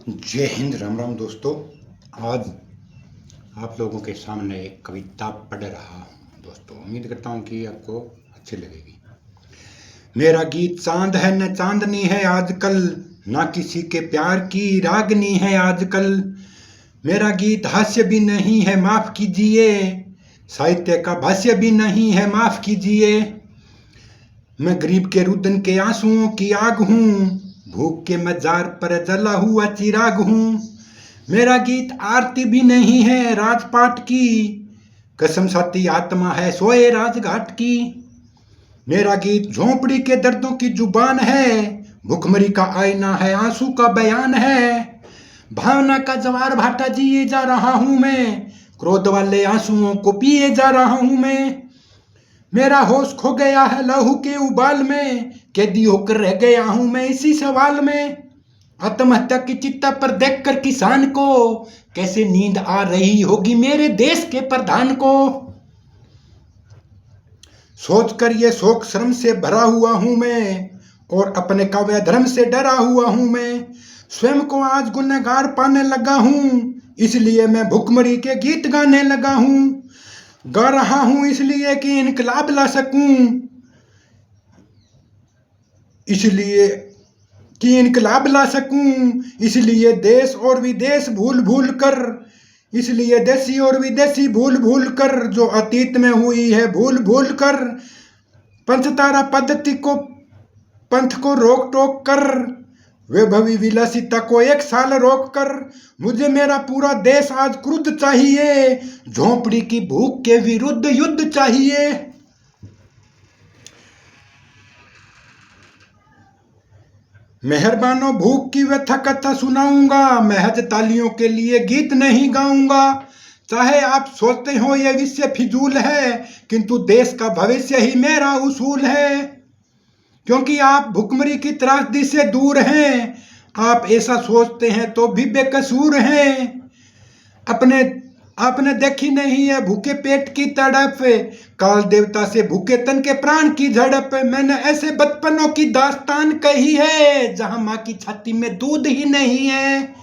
जय हिंद, राम राम दोस्तों। आज आप लोगों के सामने एक कविता पढ़ रहा हूँ दोस्तों। उम्मीद करता हूँ कि आपको अच्छी लगेगी। मेरा गीत चांद है न चांदनी है आजकल, ना किसी के प्यार की रागनी है आजकल। मेरा गीत हास्य भी नहीं है, माफ कीजिए, साहित्य का भाष्य भी नहीं है, माफ कीजिए। मैं गरीब के रुदन के आंसुओं की आग हूँ, भूख के मजार पर जला हुआ चिराग हूँ। मेरा गीत आरती भी नहीं है राजपाट की, कसम साती आत्मा है सोए राजघाट की। मेरा गीत झोंपड़ी के दर्दों की जुबान है, भुखमरी का आईना है, आंसू का बयान है। भावना का जवार भाटा जिए जा रहा हूं मैं, क्रोध वाले आंसुओं को पिए जा रहा हूं मैं। मेरा होश खो गया है लहू के उबाल में, कैदी होकर रह गया हूं मैं इसी सवाल में। आत्महत्या की चिट्ठा पर देखकर किसान को कैसे नींद आ रही होगी मेरे देश के प्रधान को। सोचकर ये शोक श्रम से भरा हुआ हूं मैं, और अपने काव्य धर्म से डरा हुआ हूं मैं। स्वयं को आज गुनहगार पाने लगा हूं, इसलिए मैं भुखमरी के गीत गाने लगा हूं। गा रहा हूं इसलिए कि इनकलाब ला सकूं, इसलिए कि इनकलाब ला सकूं। इसलिए देश और विदेश भूल भूल कर, इसलिए देशी और विदेशी भूल भूल कर, जो अतीत में हुई है भूल भूल कर। पंचतारा पद्धति को पंथ को रोक टोक कर, वैभवी विलासिता को एक साल रोक कर, मुझे मेरा पूरा देश आज क्रुद्ध चाहिए, झोंपड़ी की भूख के विरुद्ध युद्ध चाहिए। मेहरबानों भूख की व्यथा कथा सुनाऊंगा, महज तालियों के लिए गीत नहीं गाऊंगा। चाहे आप सोचते हो ये विषय फिजूल है, किंतु देश का भविष्य ही मेरा उसूल है। क्योंकि आप भुखमरी की त्रासदी से दूर हैं, आप ऐसा सोचते हैं तो भी बेकसूर हैं। अपने आपने देखी नहीं है भूखे पेट की तड़प, काल देवता से भूखे तन के प्राण की झड़प। मैंने ऐसे बचपनों की दास्तान कही है, जहां माँ की छाती में दूध ही नहीं है।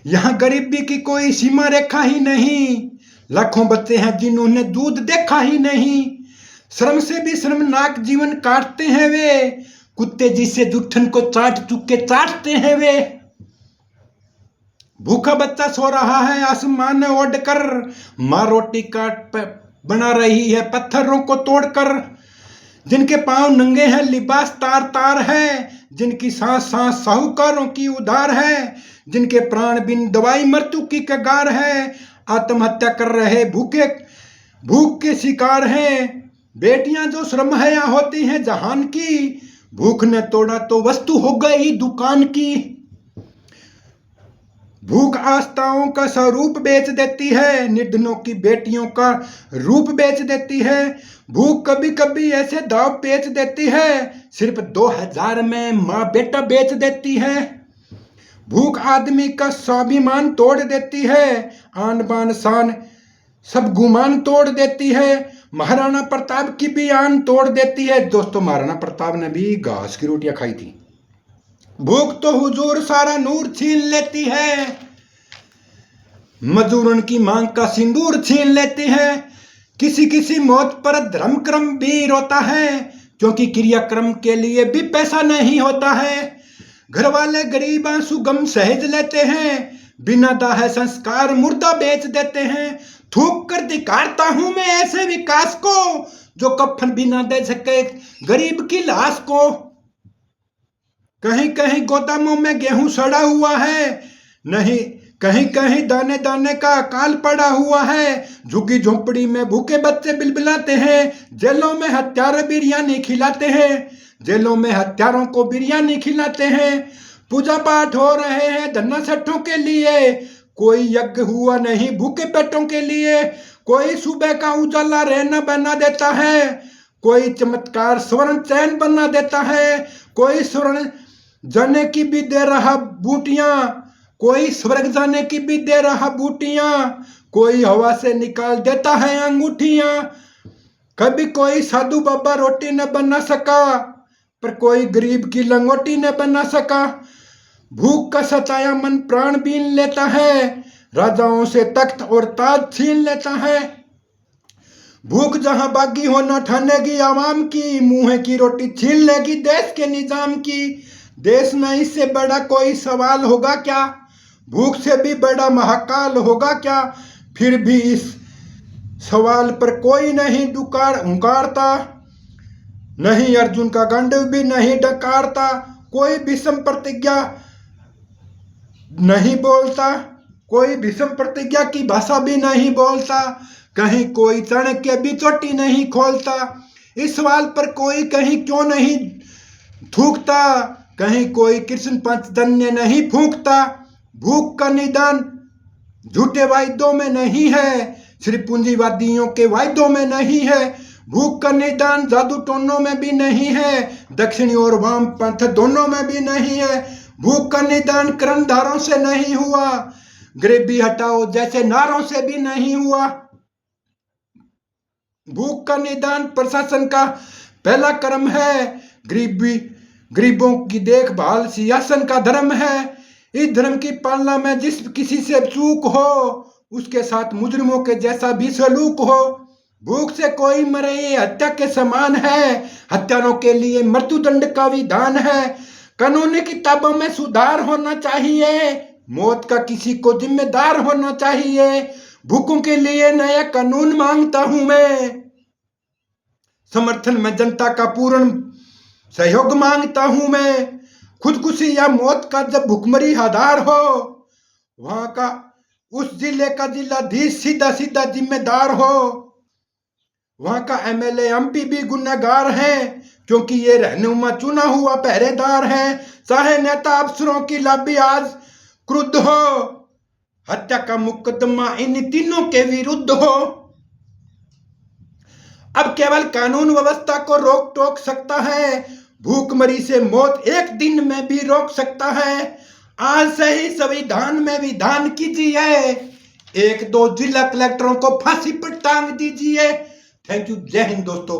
यहाँ गरीबी की कोई सीमा रेखा ही नहीं, लाखों बच्चे हैं जिन्होंने दूध देखा ही नहीं। श्रम से भी शर्मनाक जीवन काटते हैं वे, कुत्ते जिसे जूठन को चाट चुके चाटते हैं वे। भूखा बच्चा सो रहा है आसमान में ओढ़कर, माँ रोटी काट बना रही है पत्थरों को तोड़कर। जिनके पांव नंगे हैं लिबास तार तार है, जिनकी सांस सांस साहूकारों की उधार है, जिनके प्राण बिन दवाई मृत्यु की कगार है। आत्महत्या कर रहे भूखे भूख के शिकार हैं, बेटियां जो श्रम हया होती हैं जहान की, भूख ने तोड़ा तो वस्तु हो गई दुकान की। भूख आस्थाओं का स्वरूप बेच देती है, निर्धनों की बेटियों का रूप बेच देती है। भूख कभी कभी ऐसे दाव बेच देती है, सिर्फ 2000 में माँ बेटा बेच देती है। भूख आदमी का स्वाभिमान तोड़ देती है, आन बान शान सब गुमान तोड़ देती है। महाराणा प्रताप की भी आन तोड़ देती है। दोस्तों, महाराणा प्रताप ने भी घास की रोटियां खाई थी। भूख तो हुजूर सारा नूर छीन लेती है, मजदूरन की मांग का सिंदूर छीन लेती है। किसी किसी मौत पर धर्म क्रम भी रोता है, क्योंकि क्रियाक्रम के लिए भी पैसा नहीं होता है। घर वाले गरीब आंसू गम सहज लेते हैं, बिना दाह संस्कार मुर्दा बेच देते हैं। थूक कर धिकारता हूं मैं ऐसे विकास को, जो कफन भी ना दे सके गरीब की लाश को। कहीं कहीं गोदामों में गेहूं सड़ा हुआ है, नहीं कहीं कहीं दाने दाने का अकाल पड़ा हुआ है। झुग्गी झोंपड़ी में भूखे बच्चे बिलबिलाते हैं, जेलों में हत्यारे बिरयानी खिलाते हैं, जेलों में हत्यारों को बिरयानी खिलाते हैं। पूजा पाठ हो रहे हैं धन्ना सेठों के लिए, कोई यज्ञ हुआ नहीं भूखे पेटों के लिए। कोई सुबह का उजाला रहना बना देता है, कोई चमत्कार स्वर्ण चैन बना देता है। कोई स्वर्ण जाने की भी दे रहा बूटियां, कोई स्वर्ग जाने की भी दे रहा बूटियां। कोई हवा से निकाल देता है अंगूठियां। कभी कोई साधु बाबा रोटी न बना सका, पर कोई गरीब की लंगोटी न बना सका। भूख का सताया मन प्राण बीन लेता है, राजाओं से तख्त और ताज छीन लेता है। भूख जहां बागी हो न ठानेगी आवाम की, मुंह की रोटी छीन लेगी देश के निजाम की। देश में इससे बड़ा कोई सवाल होगा क्या, भूख से भी बड़ा महाकाल होगा क्या। फिर भी इस सवाल पर कोई नहीं हुंकारता, नहीं अर्जुन का गांडव भी नहीं डकारता। कोई भीषम प्रतिज्ञा नहीं बोलता, कोई भीषम प्रतिज्ञा की भाषा भी नहीं बोलता, कहीं कोई चाणक्य भी चोटी नहीं खोलता। इस सवाल पर कोई कहीं क्यों नहीं थूकता, कहीं कोई कृष्ण पंचजन्य नहीं फूंकता। भूख का निदान झूठे वायदों में नहीं है, सिर्फ पूंजीवादियों के वायदों में नहीं है। भूख का निदान जादू टोनों में भी नहीं है, दक्षिणी और वाम पंथ दोनों में भी नहीं है। भूख का निदान कर्णधारों से नहीं हुआ, गरीबी हटाओ जैसे नारों से भी नहीं हुआ। भूख का निदान प्रशासन का पहला कर्म है, गरीबों की देखभाल सियासन का धर्म है। इस धर्म की पालना में जिस किसी से चूक हो, उसके साथ मुजरिमों के जैसा भी सलूक हो। भूख से कोई मरे ये हत्या के समान है, हत्यारों के लिए मृत्युदंड का विधान है। कानूनी किताबों में सुधार होना चाहिए, मौत का किसी को जिम्मेदार होना चाहिए। भूखों के लिए नया कानून मांगता हूं मैं, समर्थन में जनता का पूर्ण सहयोग मांगता हूं मैं। खुदकुशी या मौत का जब भुखमरी आधार हो, वहां का उस जिले का जिलाधीश सीधा सीधा जिम्मेदार हो। वहां का एमएलए एमपी भी गुनहगार है, क्योंकि ये रहनुमा चुना हुआ पहरेदार है। चाहे नेता अफसरों की लॉबी आज क्रुद्ध हो, हत्या का मुकदमा इन तीनों के विरुद्ध हो। अब केवल कानून व्यवस्था को रोक टोक सकता है, भूखमरी से मौत एक दिन में भी रोक सकता है। आज से ही संविधान में विधान कीजिए, 1-2 जिला कलेक्टरों को फांसी पर टांग दीजिए। थैंक यू, जय हिंद दोस्तों।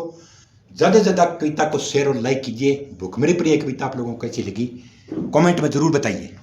ज्यादा से ज्यादा कविता को शेयर और लाइक कीजिए। भूखमरी पर यह कविता आप लोगों को कैसी लगी कमेंट में जरूर बताइए।